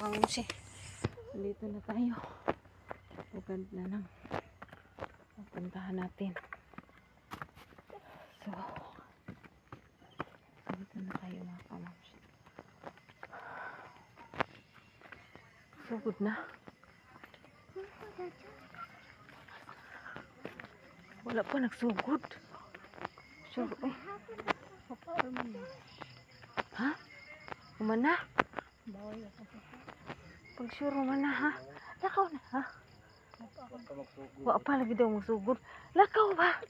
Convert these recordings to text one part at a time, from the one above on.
Kamusi. Dito na tayo. Ugad na ng pupuntahan natin. So, dito na tayo mga kamusi. Sugod na. Wala pa nagsugod. Sure, eh. Ha? Umana? Pag sure umana ha? Lakaw na ha? Wala pa lagi daw magsugod. Lakaw ba?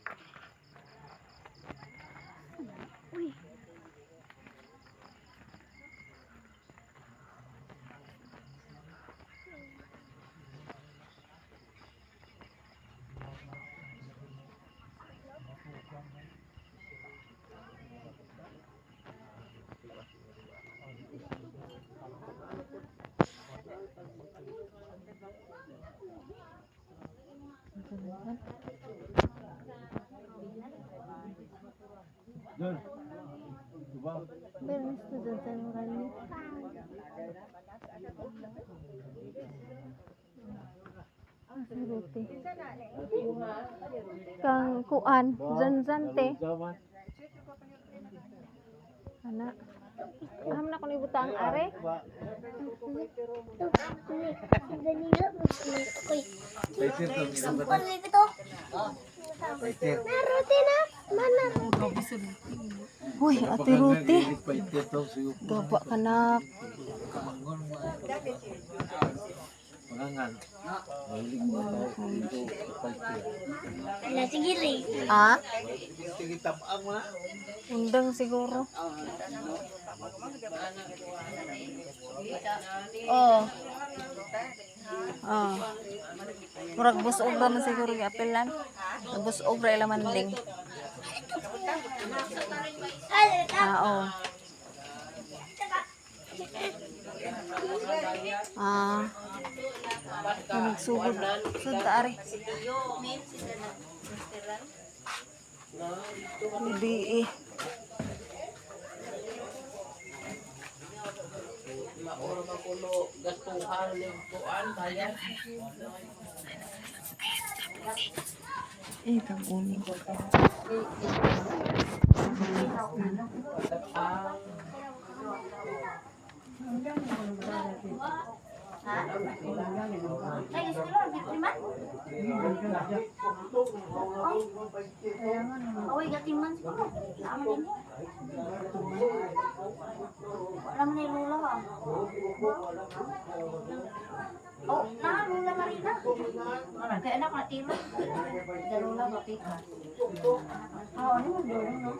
Uy. Dun. Diba? Meron estudyante ng rally. Ruti. Kang kuan, zanzante. Anak. Paham na ko ni butang are. Uy, ate Ruti. Gaba ka na. Pangangan. Ala, sige rin. Ah? Sige tabang mo na. Undang siguro. Oh. Oh. Murag busog ba man siguro gi-apelan? Busog ra ila manding. Ah, oh. Ah. Nagsugod. Sud ta ari. Hindi eh. Eh, kabuni. Ay, gusto mo, gatiman? Away, gatiman siguro. Sama din. Wala mo na yung lula ka. Oh, lula Marina. Kaya anak natira. Sa lula, matika. Oo, ano mo doon, no?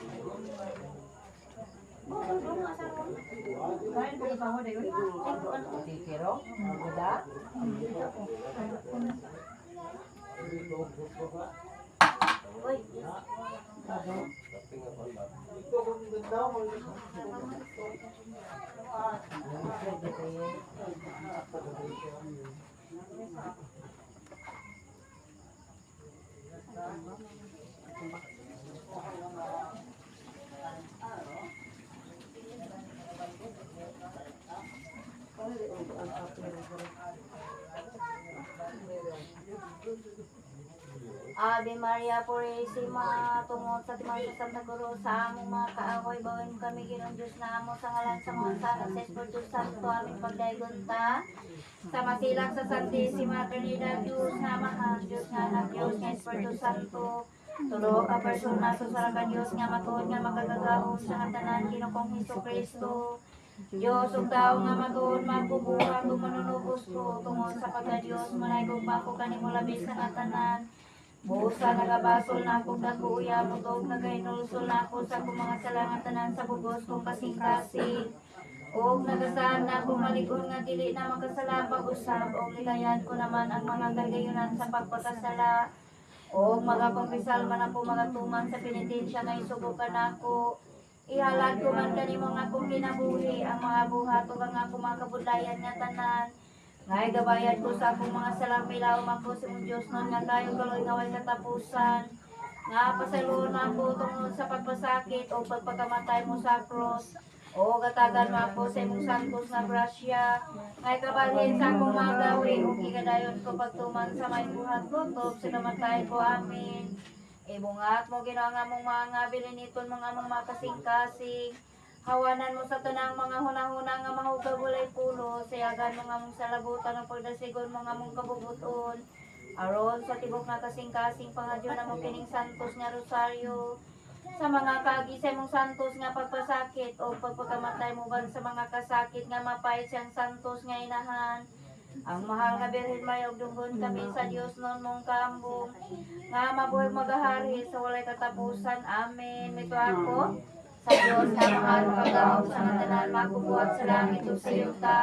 Ave Maria Purisima, tungod sa timang sa Santa Cruz, sa among mga kaaway, bawin kami ginong Diyos na amo sa ngalan sa mga sana sa Espiritu Santo, aming pagdaygunta. Sa masilang sa Santisima Trinidad, Diyos na mahal, Diyos nga na Diyos nga Espiritu Santo. Tulo ka persona sa sarakan Diyos nga matuod nga magagagahon sa tanan Ginokong Hesukristo. Diyos ug tao nga matuod magbubuhat ug manunubos ko tungod sa pagka-Diyos manayong bako kanimo labis nga tanan. Busa nagabasol na akong nag-uya, mutog nagainulsol na ako sa akong mga salangatanan sa bugos kong kasing-kasing. O nagasaan na akong malikon nga dili na makasala pag-usab, o ligayan ko naman ang mga kagayunan sa pagpakasala. O magapagpisal man ako magatuman sa penitensya nga isubukan ako. Ihalad ko man kanimo nga akong kinabuhi, ang mga buhat o ang akong mga kabudlayan nga tanan. Ngay gabayad ko sa akong mga salamilaw man po sa mong Diyos nun nga kayo kaloy nga way katapusan. Nga pasaluon ako tungod sa pagpasakit o pagpakamatay mo sa cross. O gatagan mo po sa imong santos nga grasya. Ngay kabalhin sa akong mga gawin, o gigadayon ko pagtuman sa may buhat ko, tob sa namatay ko, amin. Ibungat mo ginawa nga mong mga biliniton mga mong makasing-kasing. Hawanan mo sa tunang mga hunahuna nga mahugagulay pulo, siyagan mo nga mong salabutan ng pagdasigon mo nga mong kabubuton. Aron sa tibok nga kasing-kasing pangadyo na mo kining santos nga rosaryo. Sa mga kagisay mong santos nga pagpasakit o pagpakamatay mo ban sa mga kasakit nga mapay siyang santos nga inahan. Ang mahal nga Birhen Maria ug dunggon kami sa Dios non mong kaambong nga mabuhay magahari sa walay katapusan. Amen. Mito ako sa Dios nga mahal kagaog sa tanan makubuhat sa langit ug sa yuta.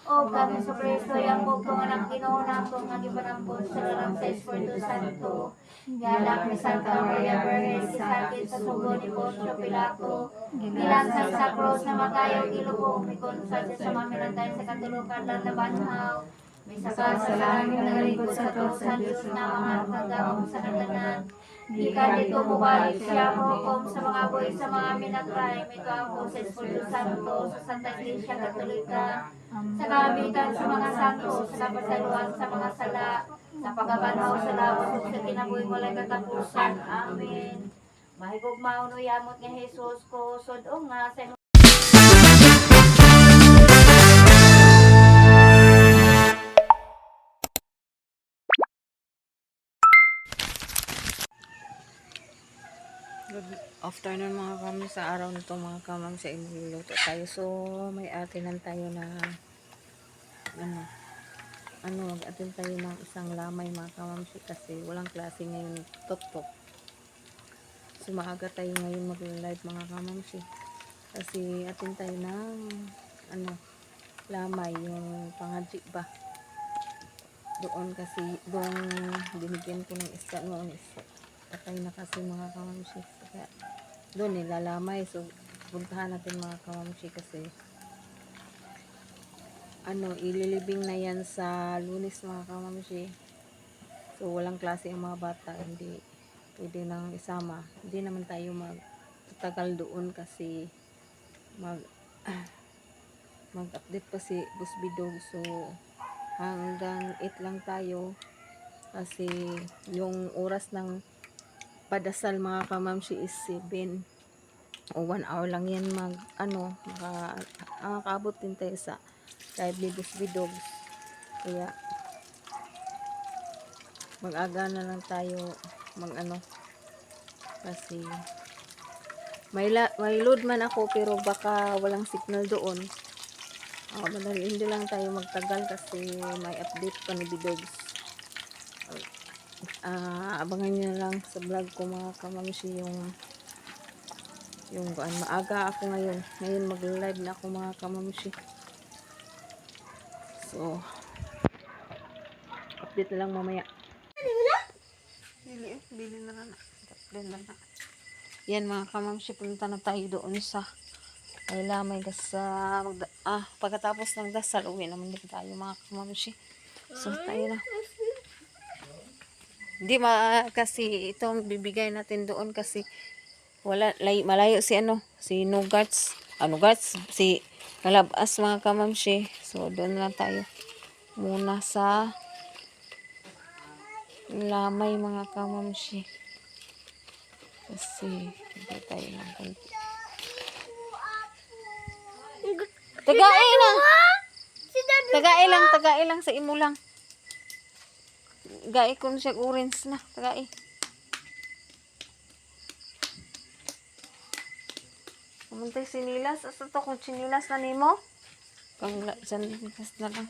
O kami sa Kristo yang bugto nga nang Ginoo nato nga gipanampun sa larang sa Espiritu Santo. Galak ni Santa Maria Virgen sakit sa sugo ni Poncio Pilato. Gilansay sa cross na matayo gilubong mikon sa maminantay sa katulukan lang na banhaw. Misaka sa langit nagalingkod sa Diyos na mga kagaong sa katanan. Ikan dito mo balik siya hukom sa mga buhay sa mga minatay. Mito ako sa Espiritu Santo, sa Santa Iglesia Katolika, sa kamitan sa mga santo, sa kapasaluan sa mga sala, sa pagkabanhaw sa lawas ug sa kinabuhi walay katapusan. Amen. Mahigugmaon o yamot nga Jesus ko, sudong nga sa Good afternoon mga kami sa araw nito mga kamang sa iluluto tayo. So may atinan tayo na mag-atin tayo ng isang lamay mga kamamsi kasi walang klase ngayon top. So maaga tayo ngayon mag-live mga kamamsi kasi atin tayo ng lamay yung pangadji ba doon kasi doon binigyan ko ng isda noon patay na kasi mga kamamsi kaya doon nilalamay. So puntahan natin mga kamamsi kasi ililibing na yan sa Lunes mga kamamsi. So walang klase ang mga bata, hindi pwede nang isama, hindi naman tayo magtatagal doon kasi mag-update pa si Boss Bidog. So hanggang 8 lang tayo kasi yung oras ng padasal mga kamamsi is 7 o 1 hour lang yan makakaabot din tayo sa live ni Boss Bidog. Kaya mag-aga na lang tayo kasi may load man ako pero baka walang signal doon. Madali hindi lang tayo magtagal kasi may update pa ni Bidog. Abangan nyo lang sa vlog ko mga kamamsi yung maaga ako ngayon mag-live na ako mga kamamsi. So update na lang mamaya. Bili na na. Yan mga kamamsi, punta na tayo doon sa ay lamay sa pagkatapos ng dasal uwi naman din tayo mga kamamsi. So tayo na. Hindi kasi itong bibigay natin doon kasi malayo si Nugats si Kalabas mga kamamsi. So doon na tayo muna sa lamay mga kamamsi kasi hindi tayo ng konti. Tagai lang sa imo lang. Gai kun siya orange na, tagai. Umuntay sinilas, asa to kung sinilas na nimo? Kang sinilas na lang.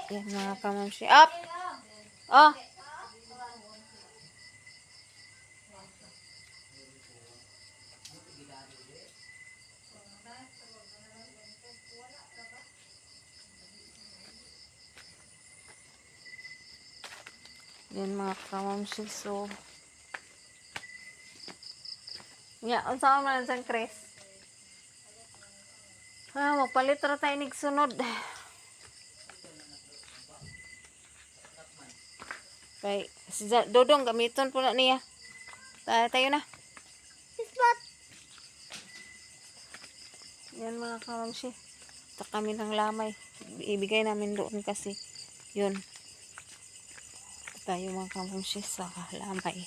Yan mga kamamsi. Up! Oh! Yan mga kamamsi. So unsa man sang Chris? Magpalit ra tayo nig sunod. Kay si Dodong gamiton po na niya. Tayo na. Yan mga kamamshi. Ito kami ng lamay. Ibigay namin doon kasi yun. Ito tayo mga kamamshi sa lamay.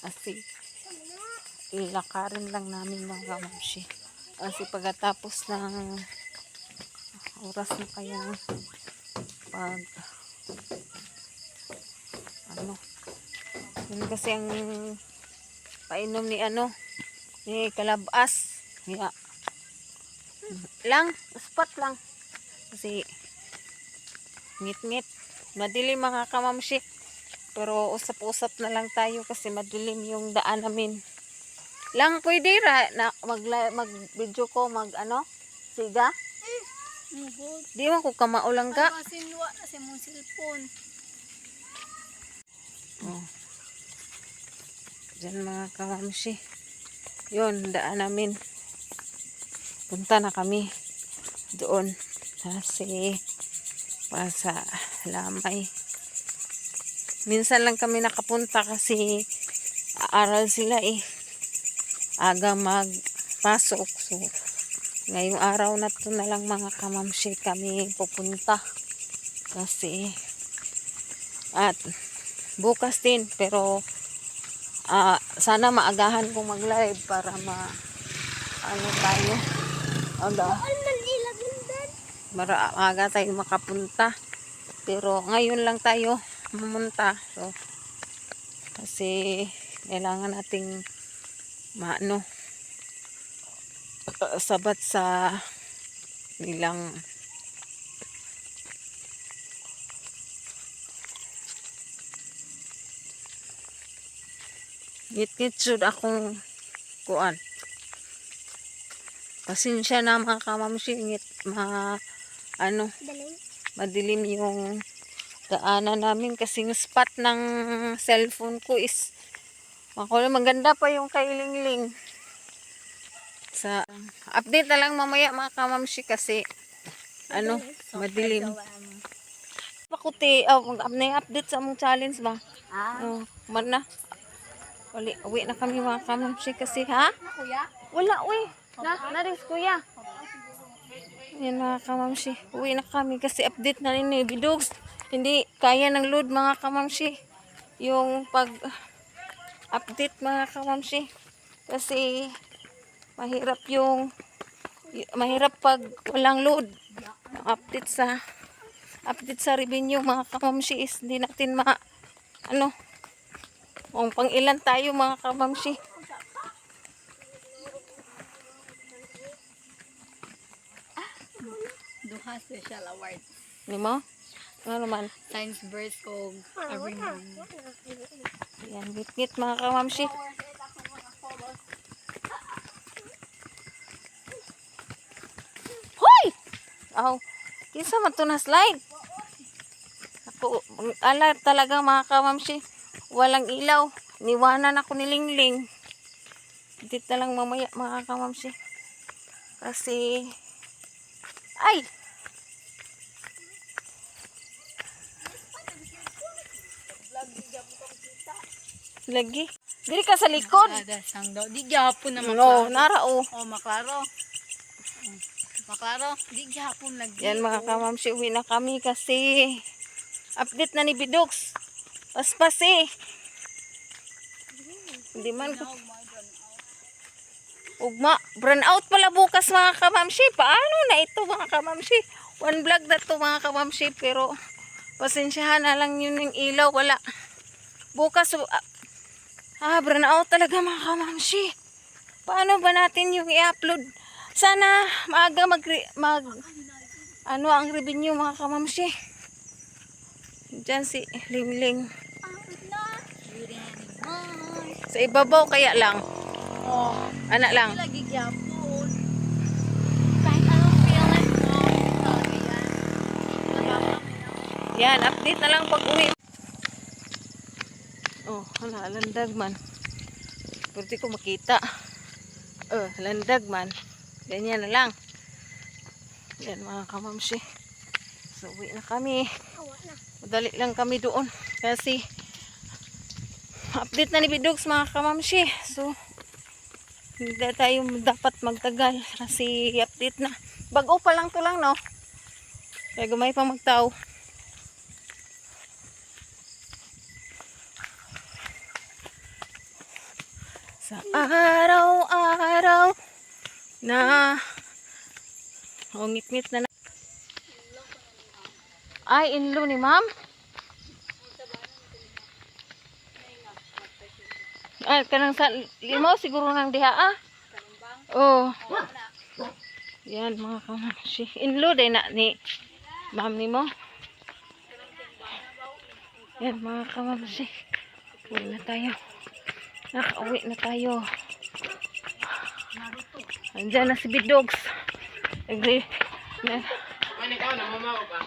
Kasi ilakarin lang namin mga kamamshi. Kasi pagkatapos ng oras na kaya pag ano yun kasi ang painom ni ni Kalabas ya lang spot lang kasi ngit-ngit madilim mga kamamshi pero usap-usap na lang tayo kasi madilim yung daan namin lang pwede na mag video ko siga di man ko kamaulang ka Sinwa na sa mong cellphone. oh. Diyan mga kamamshi yun daan namin punta na kami doon kasi para sa lamay minsan lang kami nakapunta kasi aaral sila aga magpasok so ngayong araw na to na lang mga kamamshi kami pupunta kasi at bukas din pero sana maagahan kong mag live para tayo maaga tayo makapunta pero ngayon lang tayo pumunta so kasi kailangan nating sabat sa nilang ngit-ngit sud akong kuan pasensya na mga kamamshi ngit madilim yung daanan namin kasi yung spot ng cellphone ko is maganda pa yung kay Lingling sa update na lang mamaya mga kamamshi kasi madilim pakuti update sa among challenge ba man na uwi na kami mga kamamshi kasi Kuya? wala naris kuya yan mga kamamshi uwi na kami kasi update na rin bidogs hindi kaya ng load mga kamamshi yung pag update mga kamamshi kasi mahirap pag walang load update sa revenue mga kamamshi is hindi natin kung pang ilan tayo mga kamamshi Duha special award. di mo? Ano naman? Science burst ko every morning. Yan, ngit-ngit mga kamamshi. Hoy! Aw, kinsa man to na slide? Ako, ala talaga mga kamamshi. Walang ilaw. Niwanan ako ni Lingling. Dito na lang mamaya mga kamamshi. Kasi, ay! Lagi. Dili ka sa likod. Sang daw. Di gyapon na No, maklaro. nara o. Oh, maklaro. Maklaro. Di gyapon lagi. Yan mga kamamshi, uwi na kami kasi update na ni Bidogs. Paspas Hindi man ko. Ugma, burn out pala bukas mga kamamshi. Paano na ito mga kamamshi? One vlog na to mga kamamshi pero pasensyahan na lang yun yung ilaw. Wala. Bukas, burn out talaga mga kamamshi. Paano ba natin yung i-upload? Sana maaga ang revenue mga kamamshi. Diyan si Lingling. Sa ibabaw kaya lang. Oh, Anak lang. lagi gyapon. Kahit anong feeling mo, Yan, update na lang pag uwi. Oh, landag man. Pwede ko makita. Landag man. Ganyan na lang. Yan mga kamamshi. So, uwi na kami. Madali lang kami doon. Kasi, update na ni Bidogs mga kamamshi. So, Hindi tayo dapat magtagal kasi update na. Bago pa lang to lang, no? Kaya gamay pa magtao. Sa araw-araw na ngit-ngit na. Ay, inlo ni ma'am. Ay, kanang sa limo siguro nang diha ah. Oh. Yan mga kamamsi. Inlo day na ni ma'am nimo. Yan mga kamamsi. Uwi na tayo. Nakauwi na tayo. Andiyan na si Bidogs. Agree.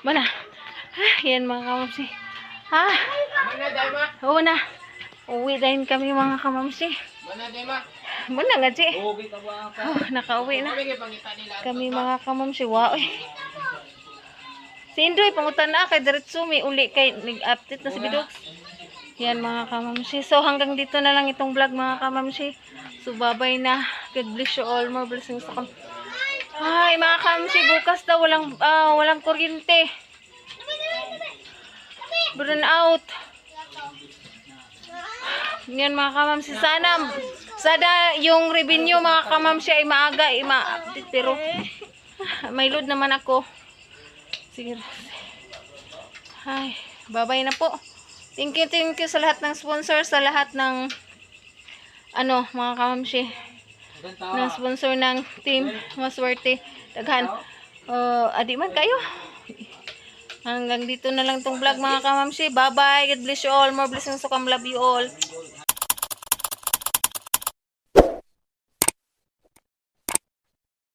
Mana? Yan mga kamamsi. Ha? Oo na. Uwi din kami mga kamamsi. Mana nga si? Oh, nakauwi na. Kami mga kamamsi. Wow. Si Indoy, pangutan na kay Diretso. May uli kay nag-update na si Bidogs. Yan mga kamamsi. So hanggang dito na lang itong vlog mga kamamsi. So babay na. God bless you all. More blessings sa kam. Ay mga kamamsi, bukas daw walang kuryente. Burn out. Yan mga kamamsi, sana yung revenue mga kamamsi ay maaga ma-update pero may load naman ako. Sige. Ay, bye-bye na po. Thank you sa lahat ng sponsor, sa lahat ng mga kamamsi. Ng sponsor ng team Maswerte. Daghan. Adi man kayo. Hanggang dito na lang tong vlog mga kamamsi. Bye-bye. God bless you all. More blessings. So, love you all.